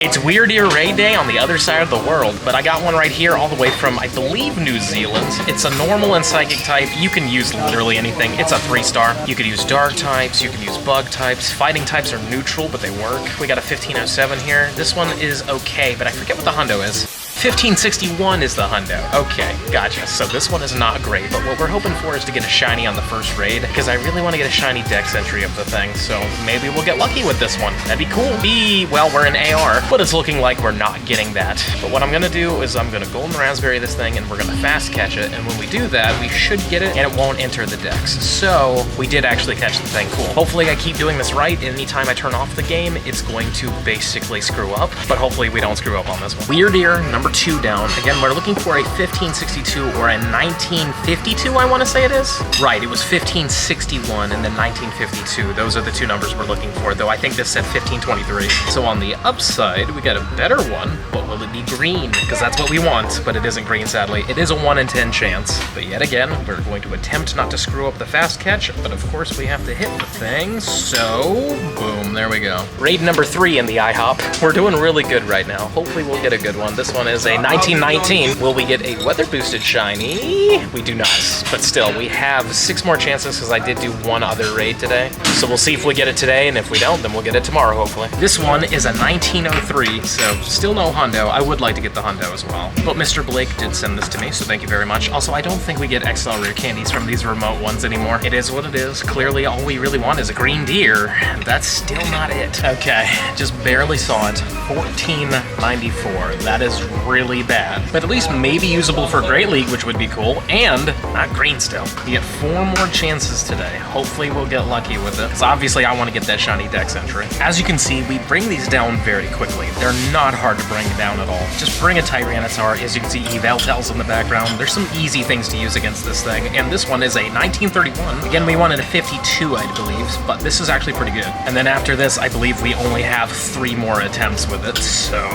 It's Wyrdeer Raid Day on the other side of the world, but I got one right here all the way from, I believe, New Zealand. It's a normal and psychic type. You can use literally anything. It's a 3-star. You could use dark types, you can use bug types. Fighting types are neutral, but they work. We got a 1507 here. This one is okay, but I forget what the hundo is. 1561 is the hundo. Okay, gotcha. So this one is not great, but what we're hoping for is to get a shiny on the first raid, because I really want to get a shiny dex entry of the thing, so maybe we'll get lucky with this one. That'd be cool. Well, we're in AR, but it's looking like we're not getting that. But what I'm gonna do is I'm gonna golden raspberry this thing, and we're gonna fast catch it, and when we do that, we should get it, and it won't enter the dex. So we did actually catch the thing. Cool. Hopefully I keep doing this right. Anytime I turn off the game, it's going to basically screw up, but hopefully we don't screw up on this one. Wyrdeer, number 2 down. Again, we're looking for a 1562 or a 1952, I want to say it is. Right, it was 1561 and then 1952. Those are the two numbers we're looking for, though I think this said 1523. So on the upside, we got a better one, but will it be green? Because that's what we want, but it isn't green, sadly. It is a 1 in 10 chance. But yet again, we're going to attempt not to screw up the fast catch, but of course we have to hit the thing, so boom, there we go. Raid number 3 in the IHOP. We're doing really good right now. Hopefully we'll get a good one. This one is a 1919. Will we get a weather boosted shiny? We do not, but still, we have 6 more chances because I did do one other raid today. So we'll see if we get it today, and if we don't, then we'll get it tomorrow, hopefully. This one is a 1903, so still no hundo. I would like to get the hundo as well. But Mr. Blake did send this to me, so thank you very much. Also, I don't think we get XL rare candies from these remote ones anymore. It is what it is. Clearly, all we really want is a green deer. That's still not it. Okay, just barely saw it. 1494. That is really bad, but at least maybe usable for Great League, which would be cool, and not green still. We get 4 more chances today. Hopefully we'll get lucky with it, because obviously I want to get that shiny dex entry. As you can see, we bring these down very quickly. They're not hard to bring down at all. Just bring a Tyranitar. As you can see, eval tells in the background. There's some easy things to use against this thing, and this one is a 1931. Again, we wanted a 52, I believe, but this is actually pretty good. And then after this, I believe we only have 3 more attempts with it, so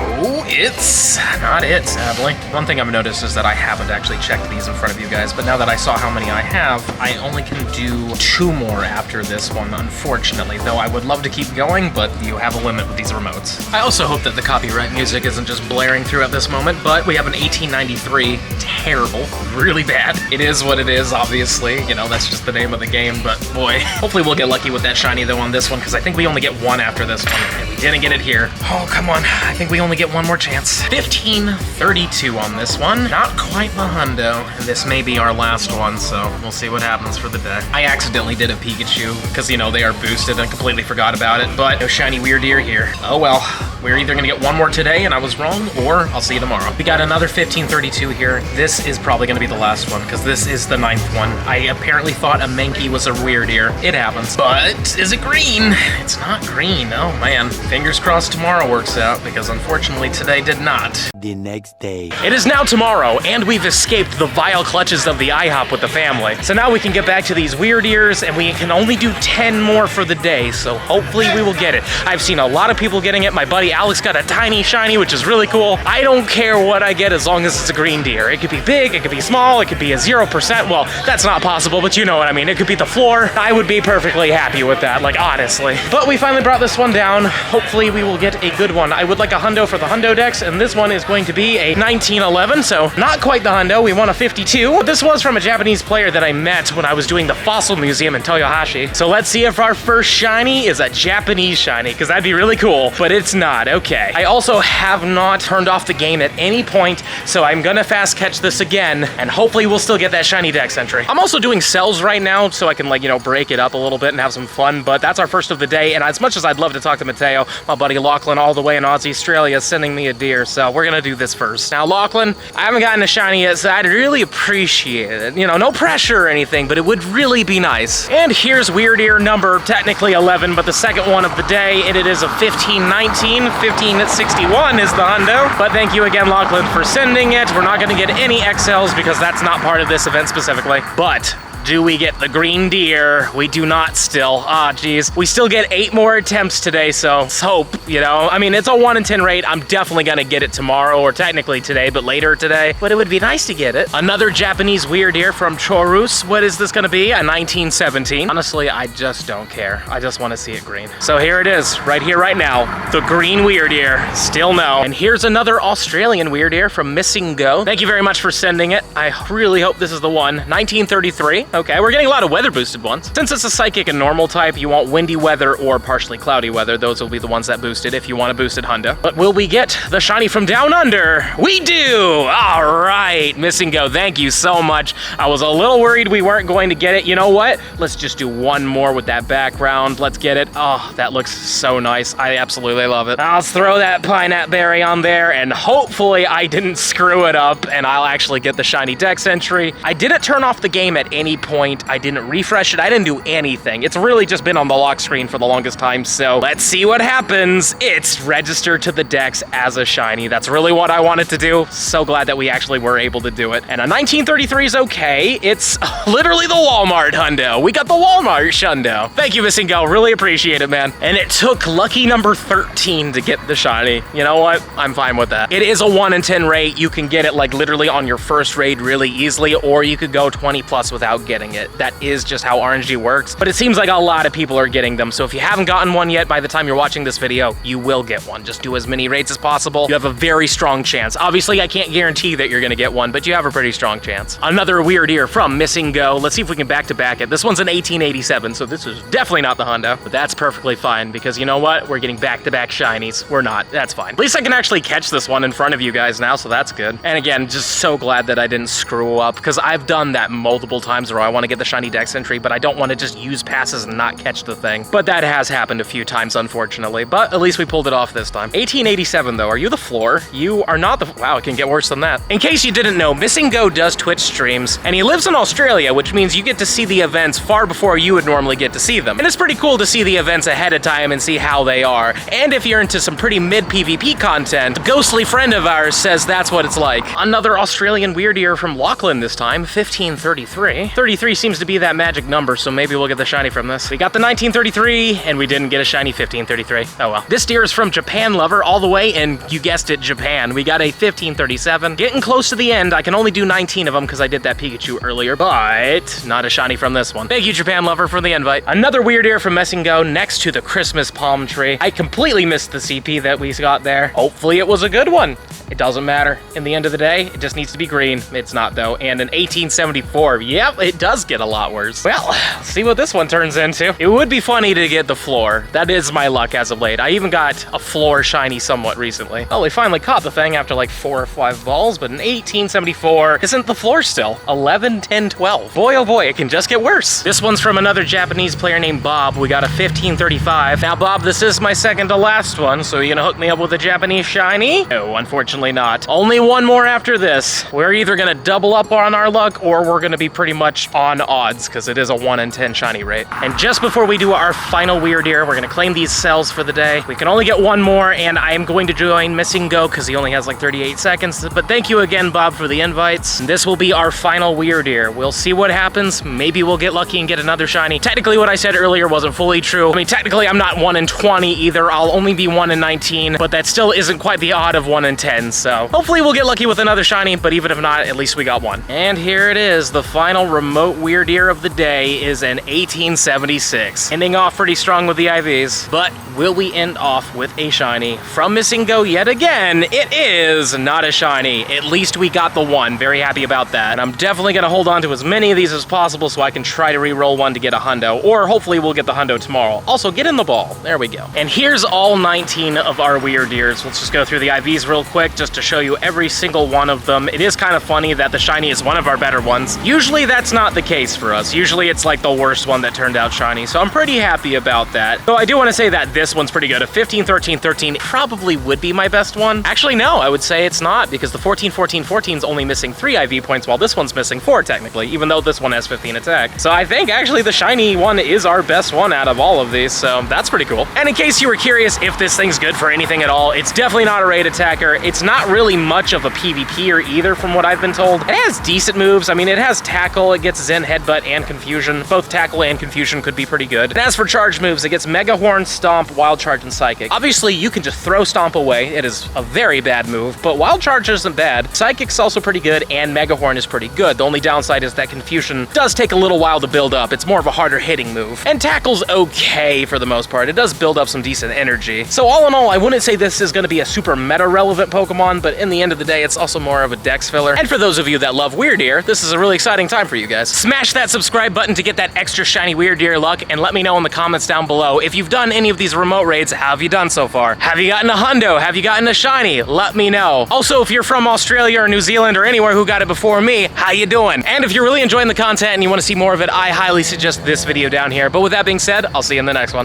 it's not it, sadly. One thing I've noticed is that I haven't actually checked these in front of you guys, but now that I saw how many I have, I only can do 2 more after this one, unfortunately, though I would love to keep going, but you have a limit with these remotes. I also hope that the copyright music isn't just blaring through at this moment, but we have an 1893. Terrible. Really bad. It is what it is, obviously. You know, that's just the name of the game, but boy. Hopefully we'll get lucky with that shiny, though, on this one, because I think we only get 1 after this one, and we didn't get it here. Oh, come on. I think we only get 1 more chance. 1532 on this one. Not quite the hundo, and this may be our last one, so we'll see what happens for the day. I accidentally did a Pikachu, because, you know, they are boosted and completely forgot about it, but no shiny Wyrdeer here. Oh well. We're either gonna get 1 more today, and I was wrong, or I'll see you tomorrow. We got another 1532 here. This is probably gonna be the last one, because this is the 9th one. I apparently thought a Mankey was a Wyrdeer. It happens. But is it green? It's not green. Oh man. Fingers crossed tomorrow works out, because unfortunately today did not. The next day. It is now tomorrow, and we've escaped the vile clutches of the IHOP with the family. So now we can get back to these Wyrdeers, and we can only do 10 more for the day, so hopefully we will get it. I've seen a lot of people getting it. My buddy Alex got a tiny shiny, which is really cool. I don't care what I get as long as it's a green deer. It could be big, it could be small, it could be a 0%. Well, that's not possible, but you know what I mean. It could be the floor. I would be perfectly happy with that, like, honestly. But we finally brought this one down. Hopefully we will get a good one. I would like a hundo for the hundo dex, and this one is going to be a 1911, so not quite the hundo. We want a 52. This was from a Japanese player that I met when I was doing the Fossil Museum in Toyohashi. So let's see if our first shiny is a Japanese shiny, because that'd be really cool, but it's not. Okay. I also have not turned off the game at any point, so I'm gonna fast catch this again, and hopefully we'll still get that shiny dex entry. I'm also doing cells right now, so I can, like, you know, break it up a little bit and have some fun, but that's our first of the day, and as much as I'd love to talk to Mateo, my buddy Lachlan all the way in Aussie, Australia, is sending me a deer, so we're gonna do this first. Now, Lachlan, I haven't gotten a shiny yet, so I'd really appreciate it. You know, no pressure or anything, but it would really be nice. And here's Wyrdeer number, technically 11, but the second one of the day, and it is a 1519. 1561 is the hundo, but thank you again, Lachlan, for sending it. We're not gonna get any XLs because that's not part of this event specifically, but Do we get the green deer? We do not still. Ah, geez. We still get 8 more attempts today, so let's hope, you know. I mean, it's a 1 in 10 rate. I'm definitely gonna get it tomorrow, or technically today, but later today. But it would be nice to get it. Another Japanese Wyrdeer from Chorus. What is this gonna be? A 1917. Honestly, I just don't care. I just wanna see it green. So here it is, right here, right now. The green Wyrdeer. Still no. And here's another Australian Wyrdeer from Missing Go. Thank you very much for sending it. I really hope this is the one. 1933. Okay, we're getting a lot of weather boosted ones. Since it's a psychic and normal type, you want windy weather or partially cloudy weather. Those will be the ones that boosted if you want a boosted hundo. But will we get the shiny from Down Under? We do! All right, Missing Go, thank you so much. I was a little worried we weren't going to get it. You know what? Let's just do one more with that background. Let's get it. Oh, that looks so nice. I absolutely love it. I'll throw that pineapple berry on there, and hopefully I didn't screw it up, and I'll actually get the shiny dex entry. I didn't turn off the game at any point. I didn't refresh it. I didn't do anything. It's really just been on the lock screen for the longest time, so let's see what happens. It's registered to the dex as a shiny. That's really what I wanted to do. So glad that we actually were able to do it. And a 1933 is okay. It's literally the Walmart hundo. We got the Walmart shundo. Thank you, Missing Go. Really appreciate it, man. And it took lucky number 13 to get the shiny. You know what? I'm fine with that. It is a 1 in 10 rate. You can get it like literally on your first raid really easily, or you could go 20 plus without getting it. That is just how RNG works. But it seems like a lot of people are getting them. So if you haven't gotten one yet, by the time you're watching this video, you will get one. Just do as many raids as possible. You have a very strong chance. Obviously, I can't guarantee that you're gonna get one, but you have a pretty strong chance. Another Wyrdeer from Missing Go. Let's see if we can back-to-back it. This one's an 1887, so this is definitely not the hundo, but that's perfectly fine because you know what? We're getting back-to-back shinies. We're not. That's fine. At least I can actually catch this one in front of you guys now, so that's good. And again, just so glad that I didn't screw up because I've done that multiple times where I want to get the shiny dex entry, but I don't want to just use passes and not catch the thing. But that has happened a few times, unfortunately, but at least we pulled it off this time. 1887, though. Are you the floor? You are not the... Wow, it can get worse than that. In case you didn't know, Missing Go does Twitch streams, and he lives in Australia, which means you get to see the events far before you would normally get to see them. And it's pretty cool to see the events ahead of time and see how they are. And if you're into some pretty mid PvP content, a ghostly friend of ours says that's what it's like. Another Australian Wyrdeer from Lachlan this time, 1533. 33 seems to be that magic number, so maybe we'll get the shiny from this. We got the 1933, and we didn't get a shiny 1533. Oh well. This deer is from Japan Lover all the way, and you guessed it, Japan. We got a 1537. Getting close to the end. I can only do 19 of them because I did that Pikachu earlier, but not a shiny from this one. Thank you, Japan Lover, for the invite. Another Wyrdeer from Missing Go next to the Christmas palm tree. I completely missed the CP that we got there. Hopefully it was a good one. It doesn't matter. In the end of the day, it just needs to be green. It's not, though. And an 1874. Yep, it does get a lot worse. Well, let's see what this one turns into. It would be funny to get the floor. That is my luck as of late. I even got a floor shiny somewhat recently. Oh, we finally caught the thing after like 4 or 5 balls, but an 1874 isn't the floor still. 11, 10, 12. Boy, oh boy, it can just get worse. This one's from another Japanese player named Bob. We got a 1535. Now, Bob, this is my second to last one, so you gonna hook me up with a Japanese shiny? No, unfortunately not. Only one more after this. We're either gonna double up on our luck, or we're gonna be pretty much on odds, because it is a 1 in 10 shiny rate. And just before we do our final Wyrdeer, we're gonna claim these cells for the day. We can only get one more, and I am going to join Missing Go, because he only has like 38 seconds. But thank you again, Bob, for the invites. And this will be our final Wyrdeer. We'll see what happens. Maybe we'll get lucky and get another shiny. Technically, what I said earlier wasn't fully true. I mean, technically, I'm not 1 in 20 either. I'll only be 1 in 19, but that still isn't quite the odd of 1 in 10. So hopefully we'll get lucky with another shiny, but even if not, at least we got one. And here it is. The final remote Wyrdeer of the day is an 1876. Ending off pretty strong with the IVs, but will we end off with a shiny from Missing Go yet again? It is not a shiny. At least we got the one. Very happy about that. And I'm definitely gonna hold on to as many of these as possible so I can try to re-roll one to get a hundo, or hopefully we'll get the hundo tomorrow. Also, get in the ball. There we go. And here's all 19 of our Wyrdeers. Let's just go through the IVs real quick just to show you every single one of them. It is kind of funny that the shiny is one of our better ones. Usually that's not the case for us. Usually it's like the worst one that turned out shiny, so I'm pretty happy about that. So I do want to say that this one's pretty good. A 15, 13, 13 probably would be my best one. Actually, no, I would say it's not, because the 14, 14, 14 is only missing 3 IV points, while this one's missing 4 technically, even though this one has 15 attack. So I think actually the shiny one is our best one out of all of these, so that's pretty cool. And in case you were curious if this thing's good for anything at all, it's definitely not a raid attacker. It's not really much of a PvPer either from what I've been told. It has decent moves. I mean, it has Tackle, it gets Zen Headbutt, and Confusion. Both Tackle and Confusion could be pretty good. And as for charge moves, it gets Mega Horn, Stomp, Wild Charge, and Psychic. Obviously, you can just throw Stomp away. It is a very bad move, but Wild Charge isn't bad. Psychic's also pretty good, and Mega Horn is pretty good. The only downside is that Confusion does take a little while to build up. It's more of a harder hitting move. And Tackle's okay for the most part. It does build up some decent energy. So all in all, I wouldn't say this is going to be a super meta-relevant Pokemon, but in the end of the day, it's also more of a dex filler. And for those of you that love Wyrdeer, this is a really exciting time for you guys. Smash that subscribe button to get that extra shiny Wyrdeer luck, and let me know in the comments down below if you've done any of these remote raids. How have you done so far? Have you gotten a hundo? Have you gotten a shiny? Let me know. Also, if you're from Australia or New Zealand or anywhere who got it before me, how you doing? And if you're really enjoying the content and you want to see more of it, I highly suggest this video down here. But with that being said, I'll see you in the next one.